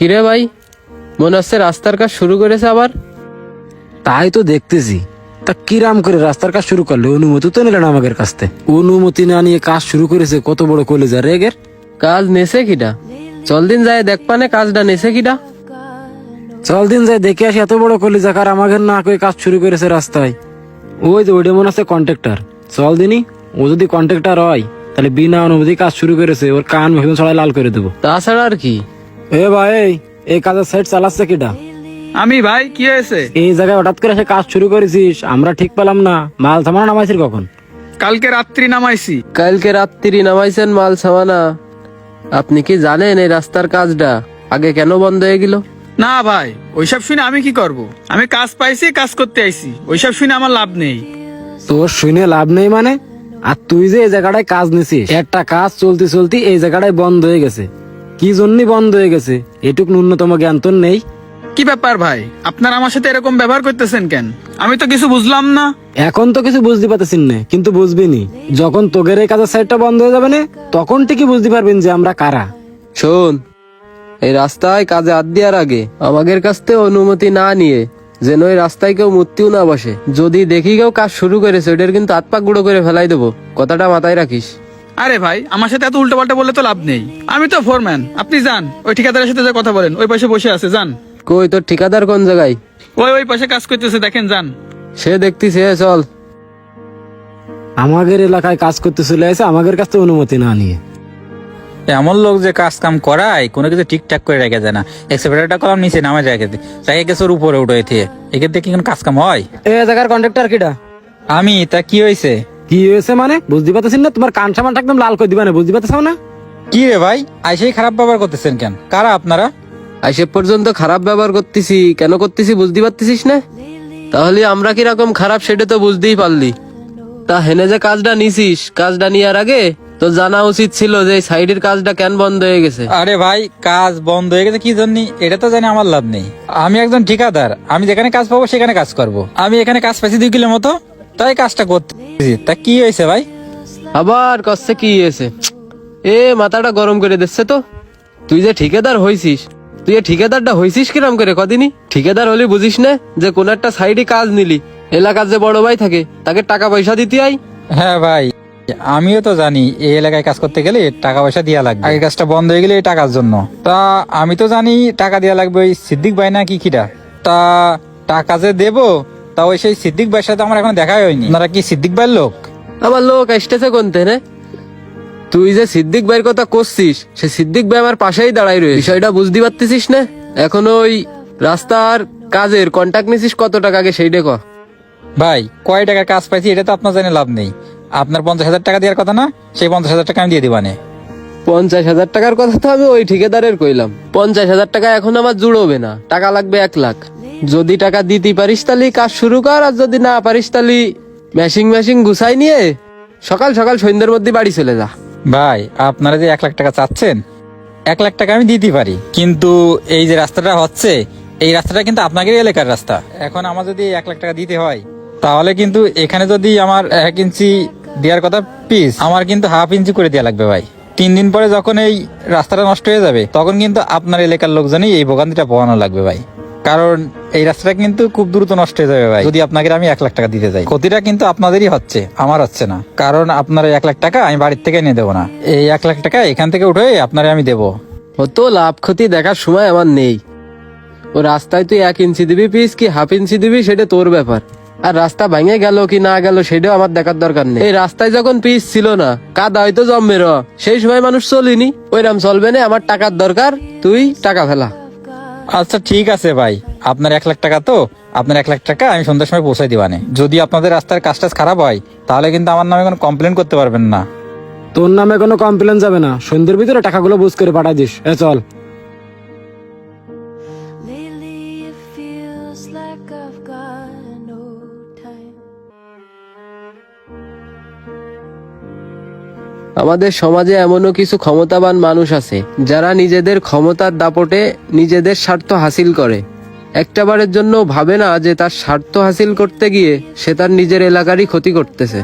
কিরে ভাই, মনে হচ্ছে রাস্তার কাজ শুরু করেছে আবার? তাই তো দেখতেছি। তা কিরাম করে রাস্তার কাজ শুরু করলে? অনুমতি তো নিলেন আমাদের কাছ থেকে। অনুমতি না নিয়ে কাজ শুরু করেছে, কত বড় কলেজা রেগের। কাজ নেছে কিটা? চল দিন যায় দেখ পানে কাজটা নেছে কিটা। চল দিন যাই দেখে আসি, এত বড় কলেজা কার আমাদের না করে কাজ শুরু করেছে রাস্তায়। ওই যে ওইটা মনে আছে কন্ট্রাক্টর। চল দিনই, ও যদি কন্ট্রাক্টর হয় তাহলে বিনা অনুমতি কাজ শুরু করেছে, ওর কান ভেবে ছড়াই লাল করে দেবো। তাছাড়া আর কি? এ ভাই, এই কাজের সাইড চালাচ্ছে কিটা? আমি। ভাই কি হয়েছে? এই জায়গায় হঠাৎ করে এসে কাজ শুরু করেছিস, আমরা ঠিক পেলাম না। মাল থামানো নামাইছিস কখন? কালকে রাত্রি নামাইছি। কালকে রাত্রি নামাইছেন মাল সামানা? আপনি কি জানেন এই রাস্তার কাজটা আগে কেন বন্ধ হয়ে গেল? না ভাই, ওইসব শুনে আমি কি করব? আমি কাজ পাইছি, কাজ করতে আইছি। ওইসব শুনে আমার লাভ নেই। তোর শুনে লাভ নেই মানে? আর তুই যে এই জায়গাটায় কাজ নিছিস, একটা কাজ চলতে চলতে এই জায়গাটায় বন্ধ হয়ে গেছে। কি জন্য বন্ধ হয়ে গেছে এটুক ন্যূনতম জ্ঞান তোর নেই? কি ব্যাপার ভাই, আপনারা আমার সাথে এরকম ব্যবহার করতেছেন কেন? আমি তো কিছু বুঝলাম না। এখন তো কিছু বুঝতে পারতেছিস না, কিন্তু বুঝবি নি যখন তোদের এই কাজের সাইডটা বন্ধ হয়ে যাবে না, তখন ঠিকই বুঝতে পারবেন যে আমরা কারা। শোন, এই রাস্তায় কাজে হাত দেওয়ার আগে আমাদের কাছ থেকে অনুমতি না নিয়ে যেন ওই রাস্তায় কেউ মূর্তিও না বসে। যদি দেখি কেউ কাজ শুরু করেছে, ওটার কিন্তু হাত পা গুঁড়ো করে ফেলাই দেবো। কথাটা মাথায় রাখিস। আরে ভাই, আমার সাথে এত উল্টো পাল্টা বললে তো লাভ নেই। আমি তো ফোরম্যান, আপনি যান ওই ঠিকাদারের সাথে যা কথা বলেন। ওই পাশে বসে আছে, যান। কই তোর ঠিকাদার কোন জায়গায়? ওই পাশে কাজ করতেছে, দেখেন, যান। সে দেখতিস, চল। আমাদের এলাকায় কাজ করতে চলে আসে আমাদের কাছ থেকে অনুমতি না নিয়ে। এমন লোক যে কাজ কাম করায় কোনো কিছু ঠিকঠাক করে রেখে যায় না। এক্সপেক্টারটা কলাম নিচে নামে রেখে গেছে ওর উপরে উঠে দিয়ে। এক্ষেত্রে কি কোনো কাজ কাম হয়? এই জায়গার কন্ট্রাক্টর কিটা? আমি। তা কি হয়েছে? কি হয়েছে মানে বুঝতে পারতেছিস না? তোমার কান সামানটা একদম লাল করে দিবা না, বুঝতে পারতেছ না? কি রে ভাই, আইসেই খারাপ ব্যবহার করতেছেন কেন? কারা আপনারা? আইসে পর্যন্ত খারাপ ব্যবহার করতেছি কেন করতেছি বুঝতে পারতেছিস না? তাহলে আমরা কিরকম খারাপ সেটা তো বুঝতেই পারলি। তা হেনে যে কাজটা নিছিস, কাজটা নেওয়ার আগে তো জানা উচিত ছিল যে সাইডের কাজটা কেন বন্ধ হয়ে গেছে। আরে ভাই, কাজ বন্ধ হয়ে গেছে কি জন্য এটা তো জানি আমার লাভ নেই। আমি একজন ঠিকাদার, আমি যেখানে কাজ পাবো সেখানে কাজ করব। আমি এখানে কাজ পাইছি 2 কিলো মতো, তাই কাজটা করতেছি। তা কি হয়েছে ভাই? আবার কষ্ট কি হয়েছে? মাথাটা গরম করে দিচ্ছে তো। তুই যে ঠিকাদার হইছিস, তুই ঠিকাদারটা হইছিস কিরম করে? কদিনই ঠিকাদার হলি বুঝিস না যে কোন একটা সাইডে কাজ নিলি, এলাকার যে বড় ভাই থাকে তাকে টাকা পয়সা দিতে হয়। হ্যাঁ ভাই, আমিও তো জানি এই এলাকায় কাজ করতে গেলে টাকা পয়সা দেওয়া লাগবে। আগে কাজটা বন্ধ হয়ে গেলে এই টাকার জন্য। তা আমি তো জানি টাকা দেওয়া লাগবে ওই সিদ্দিক ভাই না কিটা। তা টাকা যে দেবো, তা ওই সেই সিদ্দিক ভাইয়ের সাথে আমার এখন দেখাই হয়নি। আপনারা কি সিদ্দিক ভাইয়ের লোক? আমার লোক আসতেছে কোনতে রে? তুই যে সিদ্দিক ভাইয়ের কথা করছিস, সে সিদ্দিক ভাই আমার পাশেই দাঁড়াই রয়েছে। বিষয়টা বুঝতে পারতেছিস না? এখন ওই রাস্তার কাজের কন্ট্যাক্ট নিছিস কত টাকা আগে সেইটা ক। ভাই, কয় টাকার কাজ পাইছি এটা তো আপনার জানে লাভ নেই। আপনার 50,000 টাকা দেওয়ার কথা না? সেই 50,000 টাকা আমি দিয়ে দিবানে। 50,000 টাকার কথা তো আমি ওই ঠিকাদারের কইলাম। 50,000 টাকা এখন আমার জুড়বে না, টাকা লাগবে 1 লাখ। যদি টাকা দিতে পারিস তাহলে কাজ শুরু কর, আর যদি না পারিস তাহলে মেশিং গুছাই নিয়ে সকাল সকাল সন্ধ্যের মধ্যে বাড়ি চলে যা। ভাই, আপনারা যে 1 লাখ টাকা চাচ্ছেন, 1 লাখ টাকা আমি দিতে পারি, কিন্তু এই যে রাস্তাটা হচ্ছে, এই রাস্তাটা কিন্তু আপনাদের এলাকার রাস্তা। এখন আমার যদি 1 লাখ টাকা দিতে হয়, তাহলে কিন্তু এখানে যদি আমার 1 ইঞ্চি দেওয়ার কথা পিস, আমার কিন্তু 1/2 ইঞ্চি করে দেওয়া লাগবে ভাই। 3 দিন পরে যখন এই রাস্তাটা নষ্ট হয়ে যাবে, তখন কিন্তু আপনার এলাকার লোকজনই এই ভোগান্তিটা পোহানো লাগবে ভাই। কারণ এই রাস্তাটা কিন্তু খুব দ্রুত নষ্ট হয়ে যাবে ভাই যদি আপনাকে আমি 1 লাখ টাকা দিতে যাই। ক্ষতিটা কিন্তু আপনাদেরই হচ্ছে, আমার হচ্ছে না। কারণ আপনার 1 লাখ টাকা আমি বাড়ির থেকে নিয়ে দেবো না। এই 1 লাখ টাকা এখান থেকে উঠে আপনারে আমি দেবো। অত লাভ ক্ষতি দেখার সময় আমার নেই। ও রাস্তায় তুই 1 ইঞ্চি দিবি পিস কি 1/2 ইঞ্চি দিবি সেটা তোর ব্যাপার। আর রাস্তা ভেঙে গেল কি না গেল সেটাও আমার দেখার দরকার নেই। এই রাস্তায় যখন পিস ছিল না, কাদা হয়তো জম্মে সেই সময় মানুষ চলিনি, ওইরাম চলবে না। আমার টাকার দরকার, তুই টাকা ফেলা। আচ্ছা ঠিক আছে ভাই, আপনার 1 লাখ টাকা তো, আপনার 1 লাখ টাকা আমি সন্ধ্যার সময় পৌঁছাই দিবানে। যদি আপনাদের রাস্তার কাজটা খারাপ হয়, তাহলে কিন্তু আমার নামে কোনো কমপ্লেন করতে পারবেন না। তোর নামে কোনো কমপ্লেন যাবে না। সন্ধ্যের ভিতরে টাকাগুলো বুঝ করে পাঠাই দিস। চল। Lately it feels like I've got no time. আমাদের সমাজে এমনও কিছু ক্ষমতাবান মানুষ আছে যারা নিজেদের ক্ষমতার দাপটে নিজেদের স্বার্থ হাসিল করে। একটাবারের জন্য ভাবে না যে তার স্বার্থ হাসিল করতে গিয়ে সে তার নিজের এলাকারই ক্ষতি করতেছে।